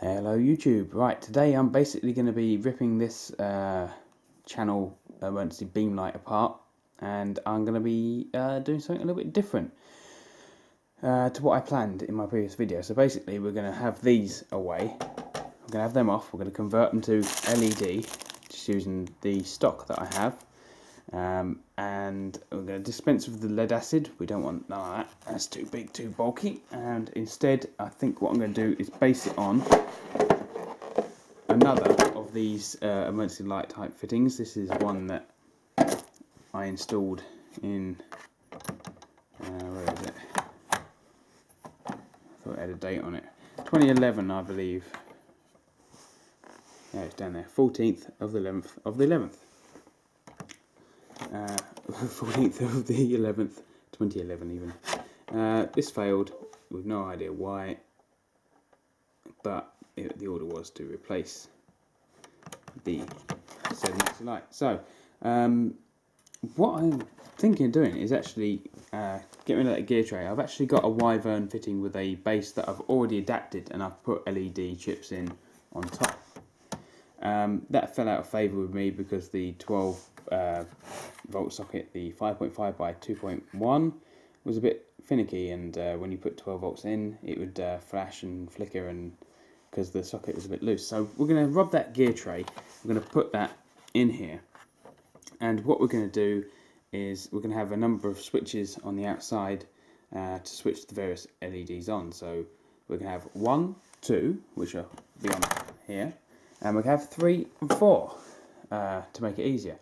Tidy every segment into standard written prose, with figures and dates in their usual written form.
Hello YouTube. Right, today I'm basically going to be ripping this channel emergency beam light apart, and I'm going to be doing something a little bit different to what I planned in my previous video. So basically we're going to have these away, we're going to have them off, we're going to convert them to LED just using the stock that I have, and we're going to dispense with the lead acid. We don't want none of that, that's too big, too bulky, and instead I think what I'm going to do is base it on another of these emergency light type fittings. This is one that I installed in, where is it? I thought it had a date on it. 2011, I believe. Yeah, it's down there. 14th of the 11th of the 11th. 14th of the 11th, 2011 even. This failed, with no idea why, but the order was to replace the said emergency light. So, what I'm thinking of doing is actually getting rid of that gear tray. I've actually got a Wyvern fitting with a base that I've already adapted, and I've put LED chips in on top. That fell out of favour with me because the 12 volt socket, the 5.5 by 2.1, was a bit finicky, and when you put 12 volts in, it would flash and flicker, and because the socket was a bit loose. So we're going to rub that gear tray, we're going to put that in here, and what we're going to do is we're going to have a number of switches on the outside to switch the various LEDs on. So we're going to have 1, 2, which will be on here, and we can have 3 and 4 to make it easier.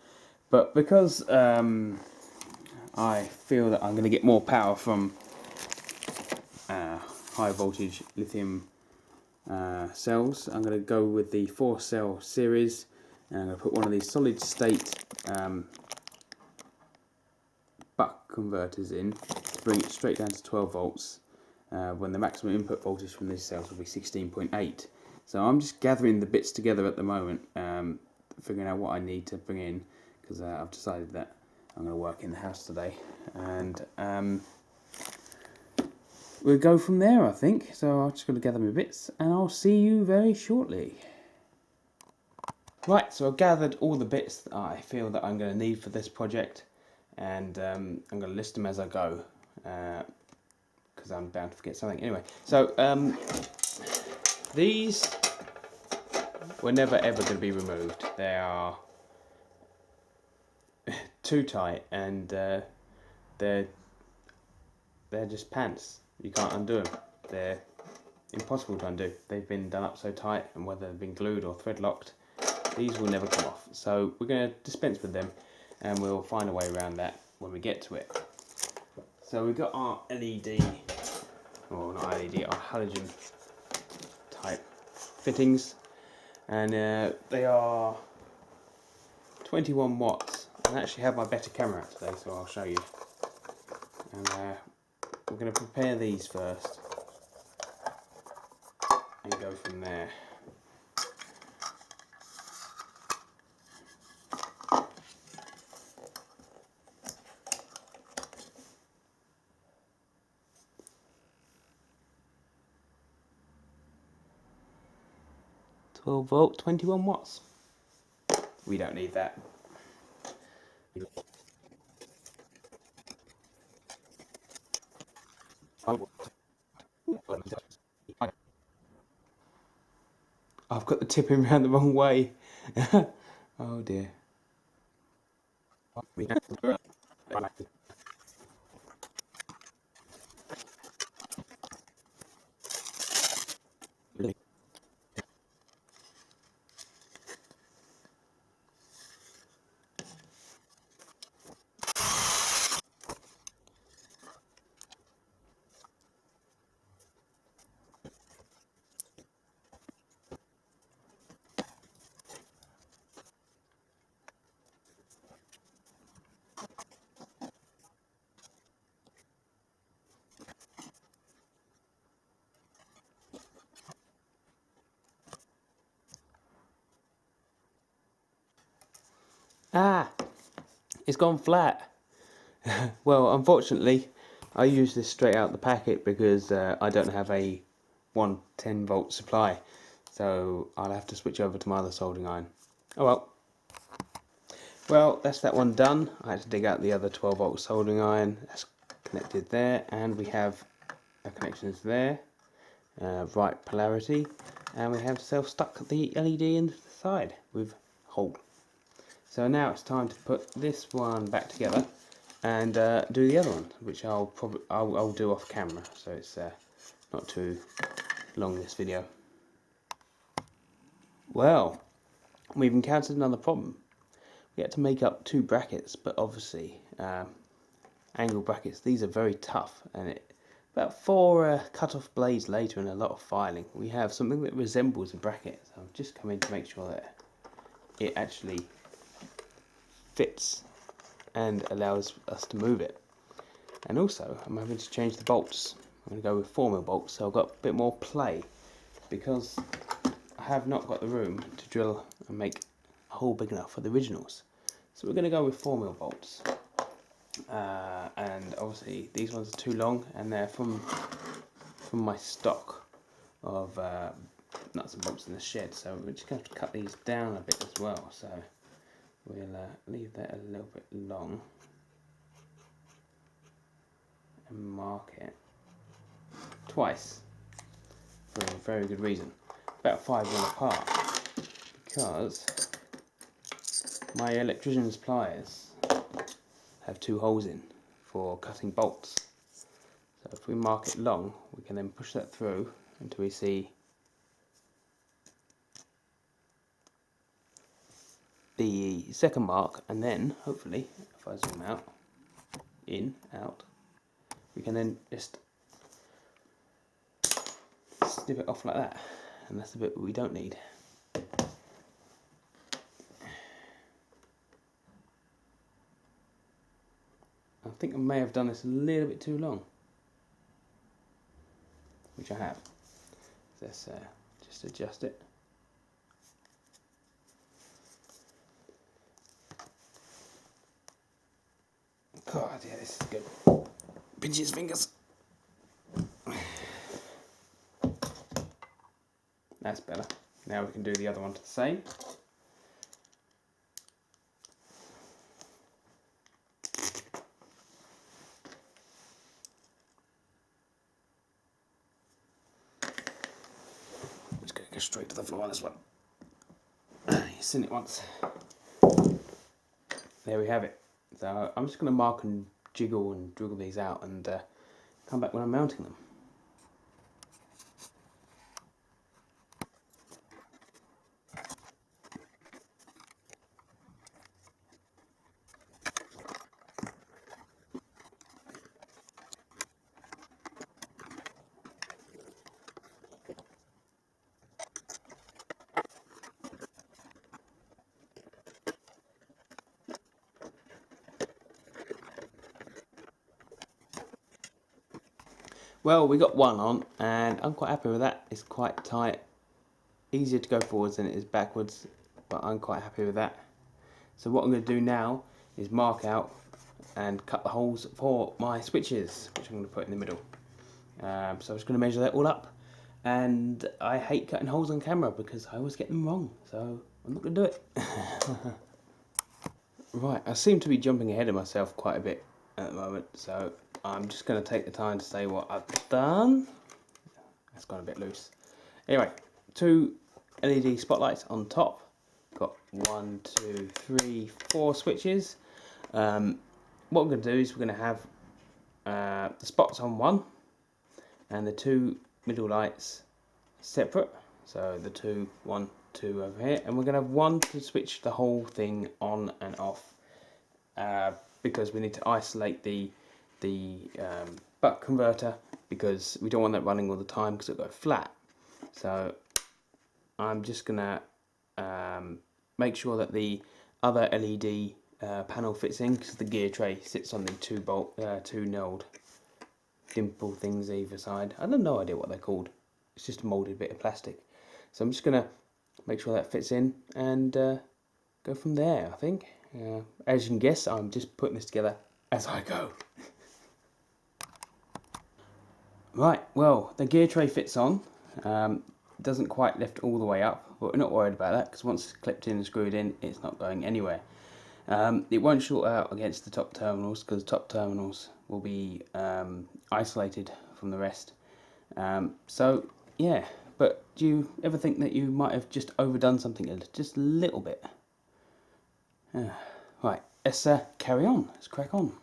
But because I feel that I'm going to get more power from high voltage lithium cells, I'm going to go with the 4-cell series, and I'm going to put one of these solid state buck converters in to bring it straight down to 12 volts when the maximum input voltage from these cells will be 16.8. So I'm just gathering the bits together at the moment, figuring out what I need to bring in, because I've decided that I'm going to work in the house today, and we'll go from there, I think. So I'm just going to gather my bits, and I'll see you very shortly. Right, so I've gathered all the bits that I feel that I'm going to need for this project, and I'm going to list them as I go, because I'm bound to forget something. Anyway, so these were never ever going to be removed. They are too tight, and they're just pants. You can't undo them. They're impossible to undo. They've been done up so tight, and whether they've been glued or thread locked, these will never come off. So we're going to dispense with them, and we'll find a way around that when we get to it. So we've got our LED, or not LED, our halogen type fittings, and they are 21 watts. I actually have my better camera out today, so I'll show you. And we're going to prepare these first and go from there. "12 volt, 21 watts. We don't need that. I've got the tipping around the wrong way. Oh dear. Ah, it's gone flat. Well, unfortunately, I use this straight out the packet because I don't have a 110 volt supply. so I'll have to switch over to my other soldering iron. Oh well. Well, that's that one done. I had to dig out the other 12-volt soldering iron. That's connected there, and we have our connections there, right polarity, and we have self-stuck the LED into the side with hole. So now it's time to put this one back together and do the other one, which I'll do off camera, so it's not too long, this video. Well, we've encountered another problem. We had to make up 2 brackets, but obviously angle brackets, these are very tough, and about 4 cut-off blades later and a lot of filing, we have something that resembles a bracket. So I've just come in to make sure that it actually fits and allows us to move it. And also I'm having to change the bolts. I'm going to go with 4mm bolts, so I've got a bit more play, because I have not got the room to drill and make a hole big enough for the originals. So we're going to go with 4mm bolts, and obviously these ones are too long, and they're from my stock of nuts and bolts in the shed, so we're just going to have to cut these down a bit as well. So we'll leave that a little bit long and mark it twice for a very good reason, about 5mm apart, because my electrician's pliers have 2 holes in for cutting bolts. So if we mark it long, we can then push that through until we see the second mark, and then hopefully, if I zoom out, out, we can then just snip it off like that, and that's the bit we don't need. I think I may have done this a little bit too long, which I have. Let's just adjust it. God, yeah, this is good. Pinch his fingers. That's better. Now we can do the other one to the same. I'm just going to go straight to the floor on this one. You've seen it once. There we have it. So I'm just going to mark and jiggle and dribble these out, and come back when I'm mounting them. Well, we got one on, and I'm quite happy with that. It's quite tight, easier to go forwards than it is backwards, but I'm quite happy with that. So what I'm going to do now is mark out and cut the holes for my switches, which I'm going to put in the middle. So I'm just going to measure that all up, and I hate cutting holes on camera because I always get them wrong, so I'm not going to do it. Right, I seem to be jumping ahead of myself quite a bit at the moment, so I'm just going to take the time to say what I've done. That's gone a bit loose. Anyway, 2 LED spotlights on top. Got 1, 2, 3, 4 switches. What we're going to do is we're going to have the spots on one, and the 2 middle lights separate. So the 2, 1, 2 over here, and we're going to have one to switch the whole thing on and off, because we need to isolate the buck converter, because we don't want that running all the time because it'll go flat. So I'm just gonna make sure that the other LED panel fits in, because the gear tray sits on the 2 knelled dimple things either side. I have no idea what they're called. It's just a moulded bit of plastic. So I'm just gonna make sure that fits in and go from there, I think. As you can guess, I'm just putting this together as I go. Right, well, the gear tray fits on. doesn't quite lift all the way up, but we're not worried about that because once it's clipped in and screwed in, it's not going anywhere. It won't short out against the top terminals because top terminals will be isolated from the rest. So yeah, but do you ever think that you might have just overdone something just a little bit? Right, let's carry on, let's crack on.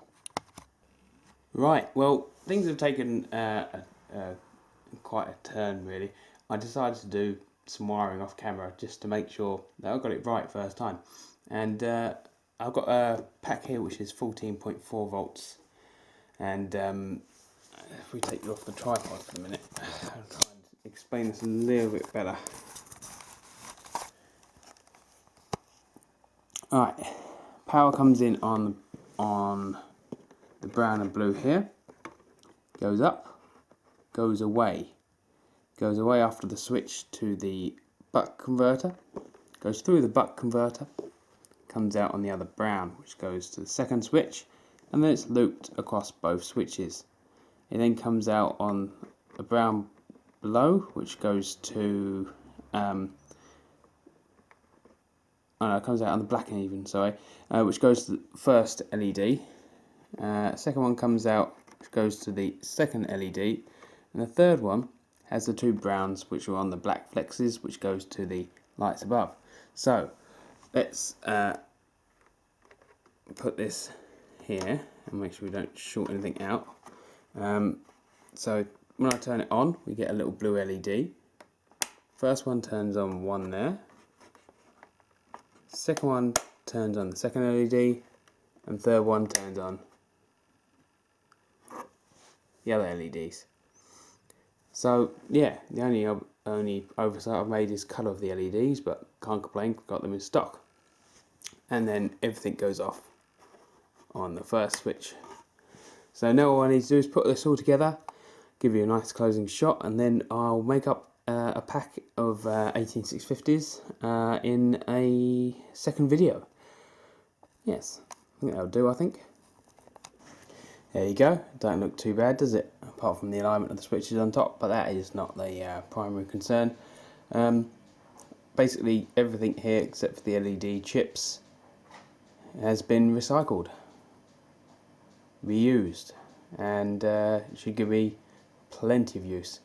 Right, well, things have taken quite a turn really. I decided to do some wiring off camera just to make sure that I got it right first time. And I've got a pack here which is 14.4 volts. And if we take you off the tripod for a minute, I'll try and explain this a little bit better. Alright, power comes in on the brown and blue here, goes up, goes away after the switch to the buck converter, goes through the buck converter, comes out on the other brown, which goes to the second switch, and then it's looped across both switches. It then comes out on the brown below, which goes to it comes out on the black and even, sorry, which goes to the first LED. Second one comes out, which goes to the second LED, and the third one has the two browns which are on the black flexes, which goes to the lights above. So let's put this here and make sure we don't short anything out. So when I turn it on, we get a little blue LED. First one turns on one there. Second one turns on the second LED, and third one turns on the other LEDs. So yeah, the only oversight I've made is colour of the LEDs, but can't complain, got them in stock. And then everything goes off on the first switch. So now all I need to do is put this all together, give you a nice closing shot, and then I'll make up a pack of 18650s in a second video. Yes, I think that'll do, I think. There you go, don't look too bad, does it? Apart from the alignment of the switches on top, but that is not the primary concern. Basically everything here except for the LED chips has been recycled, reused, and should give me plenty of use.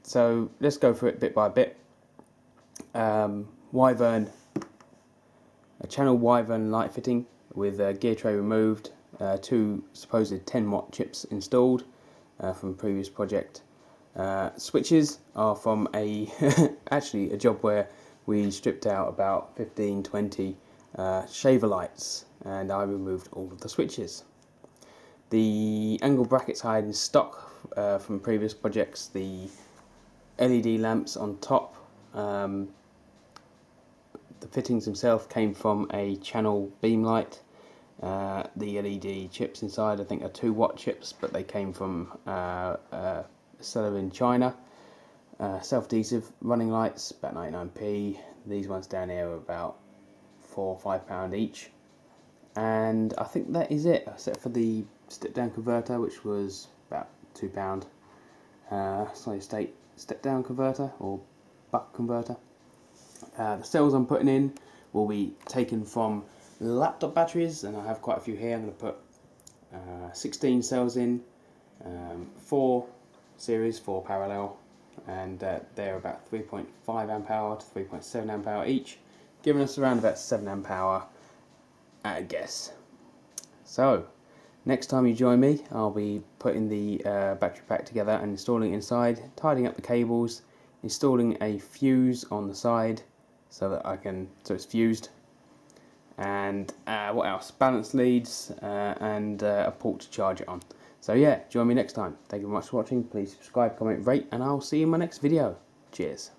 So let's go through it bit by bit. Wyvern, a channel Wyvern light fitting with a gear tray removed, two supposed 10-watt chips installed from a previous project. Switches are from actually a job where we stripped out about 15-20 shaver lights, and I removed all of the switches. The angle brackets I had in stock from previous projects, the LED lamps on top, the fittings themselves came from a channel beam light. The LED chips inside I think are 2-watt chips, but they came from a seller in China. Self-adhesive running lights, about 99p. These ones down here are about £4 or £5 each. And I think that is it, except for the step-down converter, which was about £2. Solid state step-down converter or buck converter. The cells I'm putting in will be taken from laptop batteries, and I have quite a few here. I'm going to put 16 cells in, 4 series, 4 parallel, and they're about 3.5 amp hour to 3.7 amp hour each, giving us around about 7 amp hour at a guess. So next time you join me, I'll be putting the battery pack together and installing it inside, tidying up the cables, installing a fuse on the side so that so it's fused, and what else? Balance leads and a port to charge it on. So yeah, join me next time. Thank you very much for watching. Please subscribe, comment, rate, and I'll see you in my next video. Cheers.